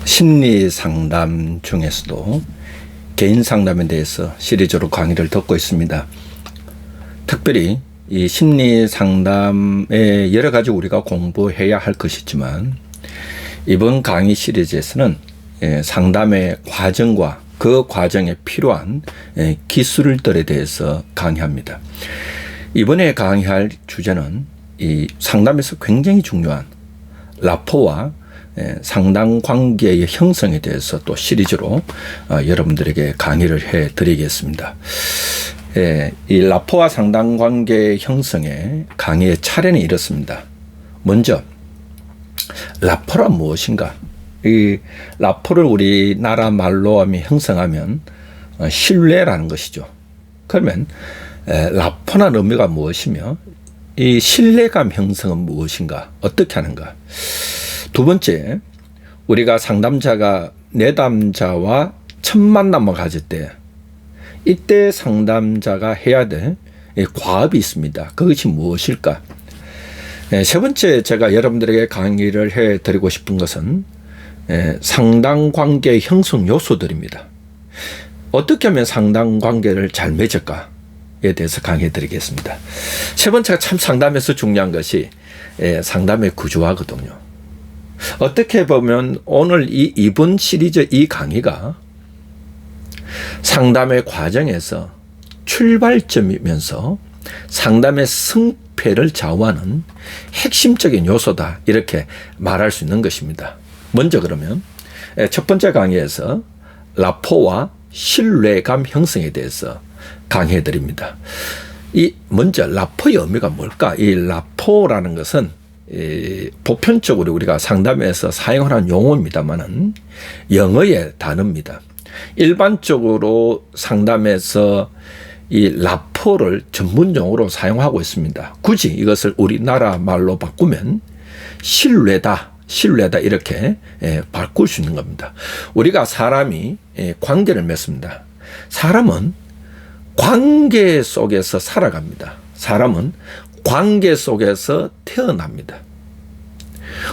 심리 상담 중에서도 개인 상담에 대해서 시리즈로 강의를 듣고 있습니다. 특별히 이 심리 상담에 여러 가지 우리가 공부해야 할 것이지만 이번 강의 시리즈에서는 상담의 과정과 그 과정에 필요한 기술들에 대해서 강의합니다. 이번에 강의할 주제는 이 상담에서 굉장히 중요한 라포와 상담 관계의 형성에 대해서 또 시리즈로 여러분들에게 강의를 해 드리겠습니다. 이 라포와 상담 관계 형성의 강의의 차례는 이렇습니다. 먼저 라포란 무엇인가? 이 라포를 우리나라 말로 하면 형성하면 신뢰라는 것이죠. 그러면 라포란 의미가 무엇이며 이 신뢰감 형성은 무엇인가? 어떻게 하는가? 두 번째, 우리가 상담자가 내담자와 첫 만남을 가질 때 이때 상담자가 해야 될 과업이 있습니다. 그것이 무엇일까? 세 번째, 제가 여러분들에게 강의를 해드리고 싶은 것은 상담 관계의 형성 요소들입니다. 어떻게 하면 상담 관계를 잘 맺을까에 대해서 강의해 드리겠습니다. 세 번째가 참 상담에서 중요한 것이 상담의 구조화거든요. 어떻게 보면 오늘 이번 시리즈 이 강의가 상담의 과정에서 출발점이면서 상담의 승패를 좌우하는 핵심적인 요소다, 이렇게 말할 수 있는 것입니다. 먼저 그러면 첫 번째 강의에서 라포와 신뢰감 형성에 대해서 강의해 드립니다. 먼저 라포의 의미가 뭘까? 이 라포라는 것은 보편적으로 우리가 상담에서 사용하는 용어입니다만은 영어의 단어입니다. 일반적으로 상담에서 이 라포를 전문 용어로 사용하고 있습니다. 굳이 이것을 우리나라 말로 바꾸면 신뢰다 이렇게 바꿀 수 있는 겁니다. 우리가 사람이 관계를 맺습니다. 사람은 관계 속에서 살아갑니다. 사람은 관계 속에서 태어납니다.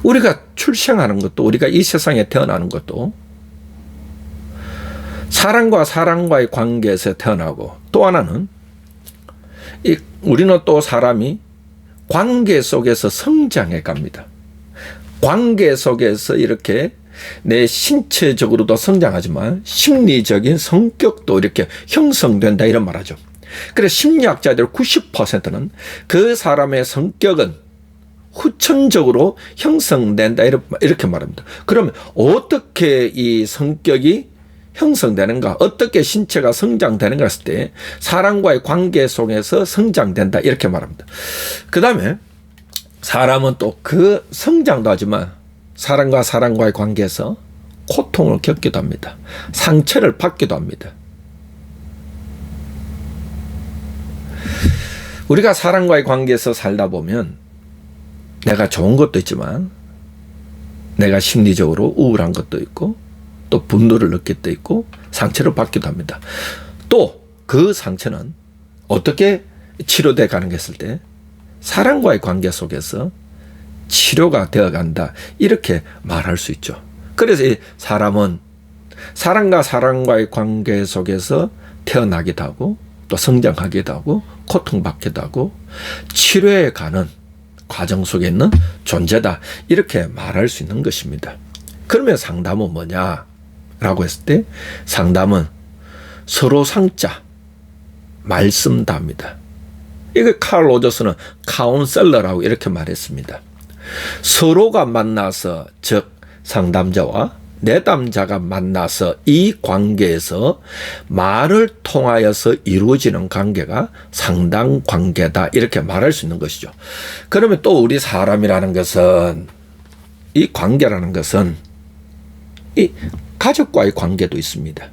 우리가 출생하는 것도, 우리가 이 세상에 태어나는 것도 사람과 사람과의 관계에서 태어나고, 또 하나는 우리는 또 사람이 관계 속에서 성장해 갑니다. 관계 속에서 이렇게 내 신체적으로도 성장하지만 심리적인 성격도 이렇게 형성된다, 이런 말하죠. 그래서 심리학자들 90%는 그 사람의 성격은 후천적으로 형성된다, 이렇게 말합니다. 그러면 어떻게 이 성격이 형성되는가, 어떻게 신체가 성장되는가 했을 때 사람과의 관계 속에서 성장된다, 이렇게 말합니다. 그 다음에 사람은 또 그 성장도 하지만 사람과 사람과의 관계에서 고통을 겪기도 합니다. 상처를 받기도 합니다. 우리가 사람과의 관계에서 살다 보면 내가 좋은 것도 있지만 내가 심리적으로 우울한 것도 있고 또 분노를 느낄 때도 있고 상처를 받기도 합니다. 또 그 상처는 어떻게 치료돼 가는 게 있을 때 사람과의 관계 속에서 치료가 되어 간다, 이렇게 말할 수 있죠. 그래서 이 사람은 사람과 사람과의 관계 속에서 태어나기도 하고 또 성장하기도 하고 고통받기도 하고 치료해 가는 과정 속에 있는 존재다, 이렇게 말할 수 있는 것입니다. 그러면 상담은 뭐냐라고 했을 때 상담은 서로 상자, 말씀답니다. 이거 칼 로저스는 카운셀러라고 이렇게 말했습니다. 서로가 만나서, 즉 상담자와 내담자가 만나서 이 관계에서 말을 통하여서 이루어지는 관계가 상담 관계다, 이렇게 말할 수 있는 것이죠. 그러면 또 우리 사람이라는 것은, 이 관계라는 것은 이 가족과의 관계도 있습니다.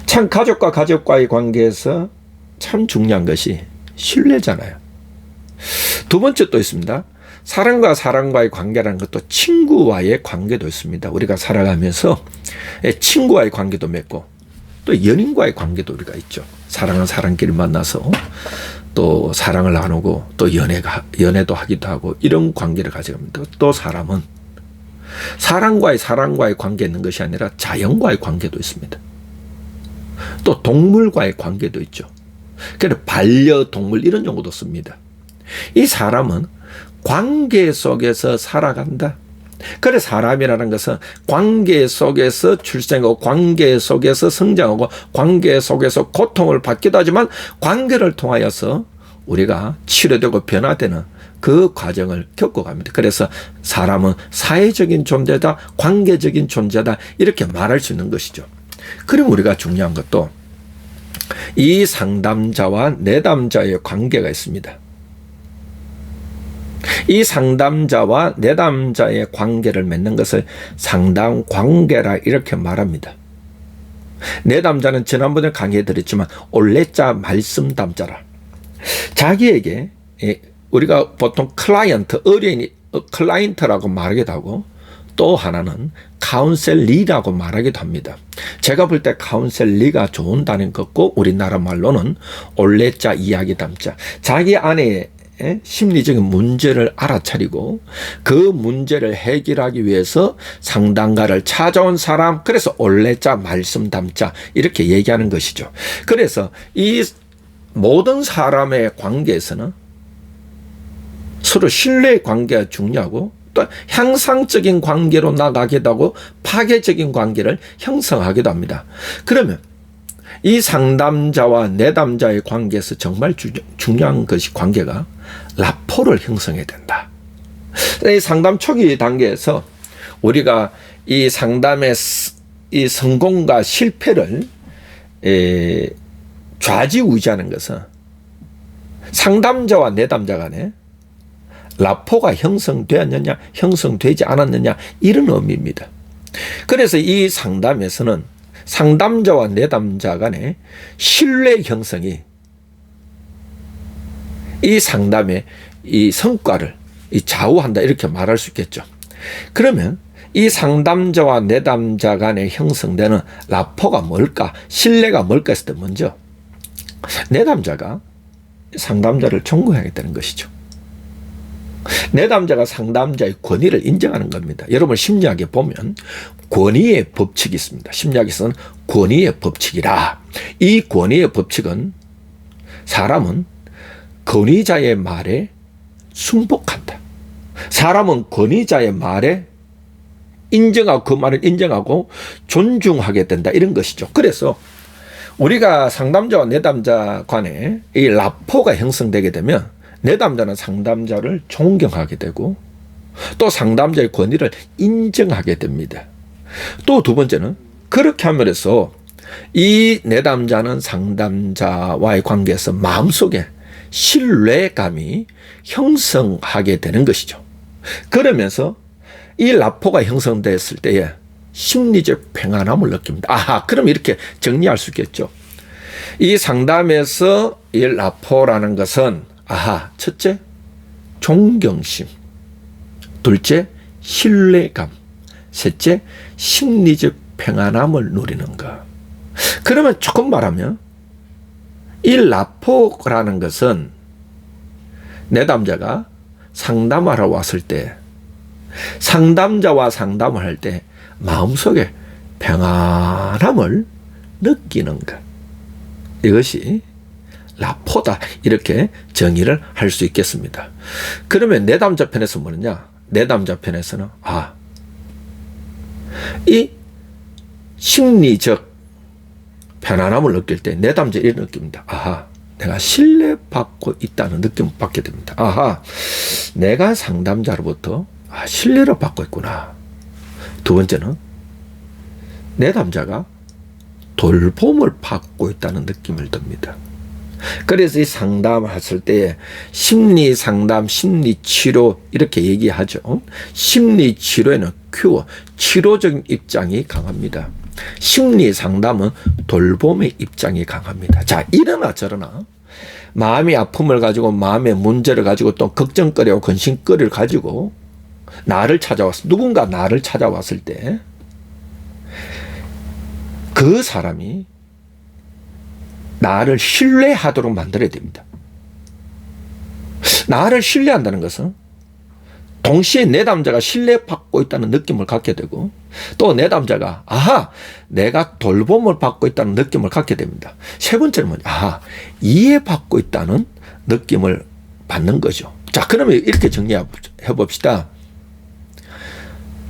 참 가족과 가족과의 관계에서 참 중요한 것이 신뢰잖아요. 두 번째 또 있습니다. 사람과 사람과의 관계라는 것도 친구와의 관계도 있습니다. 우리가 살아가면서 친구와의 관계도 맺고 또 연인과의 관계도 우리가 있죠. 사랑은 사람끼리 만나서 또 사랑을 나누고 또 연애도 하기도 하고 이런 관계를 가져갑니다. 또 사람은 사람과의 관계 있는 것이 아니라 자연과의 관계도 있습니다. 또 동물과의 관계도 있죠. 그래서 반려동물 이런 용어도 씁니다. 이 사람은 관계 속에서 살아간다. 그래 사람이라는 것은 관계 속에서 출생하고 관계 속에서 성장하고 관계 속에서 고통을 받기도 하지만 관계를 통하여서 우리가 치료되고 변화되는 그 과정을 겪어갑니다. 그래서 사람은 사회적인 존재다, 관계적인 존재다 이렇게 말할 수 있는 것이죠. 그럼 우리가 중요한 것도 이 상담자와 내담자의 관계가 있습니다. 이 상담자와 내담자의 관계를 맺는 것을 상담 관계라 이렇게 말합니다. 내담자는 지난번에 강의해 드렸지만 올레자 말씀 담자라. 자기에게 우리가 보통 클라이언트, 어린이 클라이언트라고 말하기도 하고 또 하나는 카운셀리라고 말하기도 합니다. 제가 볼 때 카운셀리가 좋은 단어인 것 같고 우리나라 말로는 올레자 이야기 담자. 자기 안에 심리적인 문제를 알아차리고 그 문제를 해결하기 위해서 상담가를 찾아온 사람, 그래서 올레자 말씀 담자 이렇게 얘기하는 것이죠. 그래서 이 모든 사람의 관계에서는 서로 신뢰의 관계가 중요하고 또 향상적인 관계로 나가기도 하고 파괴적인 관계를 형성하기도 합니다. 그러면 이 상담자와 내담자의 관계에서 정말 중요한 것이 관계가 라포를 형성해야 된다. 이 상담 초기 단계에서 우리가 이 상담의 이 성공과 실패를 좌지우지하는 것은 상담자와 내담자 간에 라포가 형성되었느냐 형성되지 않았느냐 이런 의미입니다. 그래서 이 상담에서는 상담자와 내담자 간의 신뢰 형성이 이 상담의 이 성과를 좌우한다 이렇게 말할 수 있겠죠. 그러면 이 상담자와 내담자 간에 형성되는 라포가 뭘까? 신뢰가 뭘까 했을 때 먼저 내담자가 상담자를 존경하겠다는 것이죠. 내담자가 상담자의 권위를 인정하는 겁니다. 여러분 심리학에 보면 권위의 법칙이 있습니다. 심리학에서는 권위의 법칙이라. 이 권위의 법칙은 사람은 권위자의 말에 순복한다. 사람은 권위자의 말에 인정하고 그 말을 인정하고 존중하게 된다 이런 것이죠. 그래서 우리가 상담자와 내담자 간에 이 라포가 형성되게 되면 내담자는 상담자를 존경하게 되고 또 상담자의 권위를 인정하게 됩니다. 또 두 번째는 그렇게 함으로써 이 내담자는 상담자와의 관계에서 마음속에 신뢰감이 형성하게 되는 것이죠. 그러면서 이 라포가 형성됐을 때에 심리적 평안함을 느낍니다. 아하, 그럼 이렇게 정리할 수 있겠죠. 이 상담에서 이 라포라는 것은 아하, 첫째, 존경심. 둘째, 신뢰감. 셋째, 심리적 평안함을 누리는 것. 그러면 조금 말하면 이 라포라는 것은 내담자가 상담하러 왔을 때 상담자와 상담을 할 때 마음속에 평안함을 느끼는 것. 이것이 라포다 이렇게 정의를 할 수 있겠습니다. 그러면 내담자 편에서 뭐냐? 내담자 편에서는 이 심리적 편안함을 느낄 때 내담자 이런 느낌입니다. 아하, 내가 신뢰받고 있다는 느낌을 받게 됩니다. 아하, 내가 상담자로부터 신뢰를 받고 있구나. 두 번째는 내담자가 돌봄을 받고 있다는 느낌을 듭니다. 그래서 이 상담했을 때 심리 상담, 심리 치료 이렇게 얘기하죠. 심리 치료에는 큐어, 치료적인 입장이 강합니다. 심리 상담은 돌봄의 입장이 강합니다. 자, 이러나 저러나 마음의 아픔을 가지고 마음의 문제를 가지고 또 걱정거리와 근심거리를 가지고 누군가 나를 찾아왔을 때 그 사람이 나를 신뢰하도록 만들어야 됩니다. 나를 신뢰한다는 것은 동시에 내담자가 신뢰받고 있다는 느낌을 갖게 되고, 또 내담자가 아하, 내가 돌봄을 받고 있다는 느낌을 갖게 됩니다. 세 번째는 뭐냐? 아하, 이해받고 있다는 느낌을 받는 거죠. 자, 그러면 이렇게 정리해 봅시다.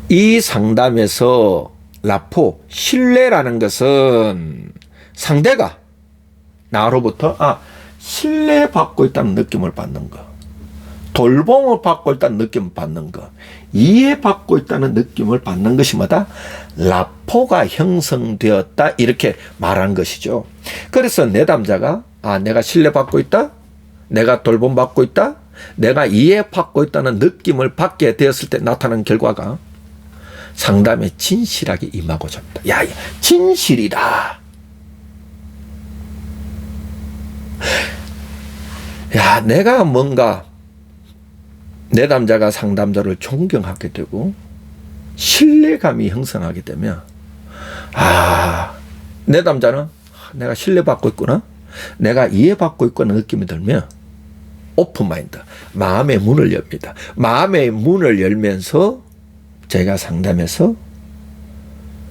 이 상담에서 라포, 신뢰라는 것은 상대가 나로부터 신뢰받고 있다는 느낌을 받는 거, 돌봄을 받고 있다는 느낌을 받는 거, 이해받고 있다는 느낌을 받는 것이 뭐다? 라포가 형성되었다, 이렇게 말하는 것이죠. 그래서 내담자가 내가 신뢰받고 있다, 내가 돌봄받고 있다, 내가 이해받고 있다는 느낌을 받게 되었을 때 나타나는 결과가 상담에 진실하게 임하고자 합니다. 야, 진실이다. 야, 내가 뭔가 내담자가 상담자를 존경하게 되고 신뢰감이 형성하게 되면 내담자는 내가 신뢰받고 있구나, 내가 이해받고 있구나 느낌이 들면 오픈마인드, 마음의 문을 엽니다. 마음의 문을 열면서 제가 상담에서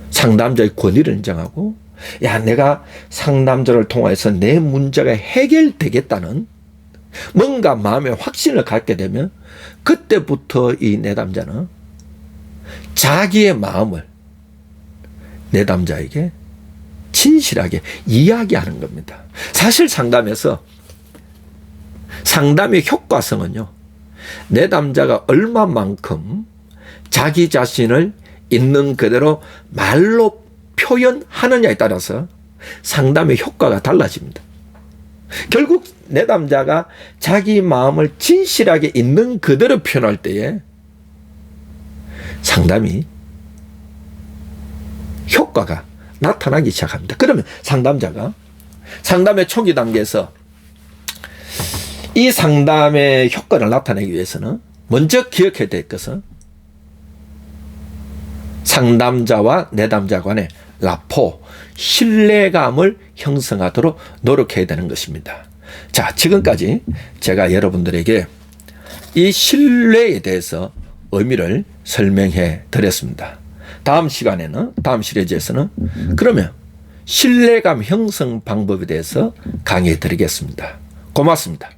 상담자의 권위를 인정하고, 야, 내가 상담자를 통해서 내 문제가 해결되겠다는 뭔가 마음의 확신을 갖게 되면 그때부터 이 내담자는 자기의 마음을 내담자에게 진실하게 이야기하는 겁니다. 사실 상담에서 상담의 효과성은요, 내담자가 얼마만큼 자기 자신을 있는 그대로 말로 표현하느냐에 따라서 상담의 효과가 달라집니다. 결국 내담자가 자기 마음을 진실하게 있는 그대로 표현할 때에 상담이 효과가 나타나기 시작합니다. 그러면 상담자가 상담의 초기 단계에서 이 상담의 효과를 나타내기 위해서는 먼저 기억해야 될 것은 상담자와 내담자 간의 라포, 신뢰감을 형성하도록 노력해야 되는 것입니다. 자, 지금까지 제가 여러분들에게 이 신뢰에 대해서 의미를 설명해 드렸습니다. 다음 시간에는, 다음 시리즈에서는 그러면 신뢰감 형성 방법에 대해서 강의해 드리겠습니다. 고맙습니다.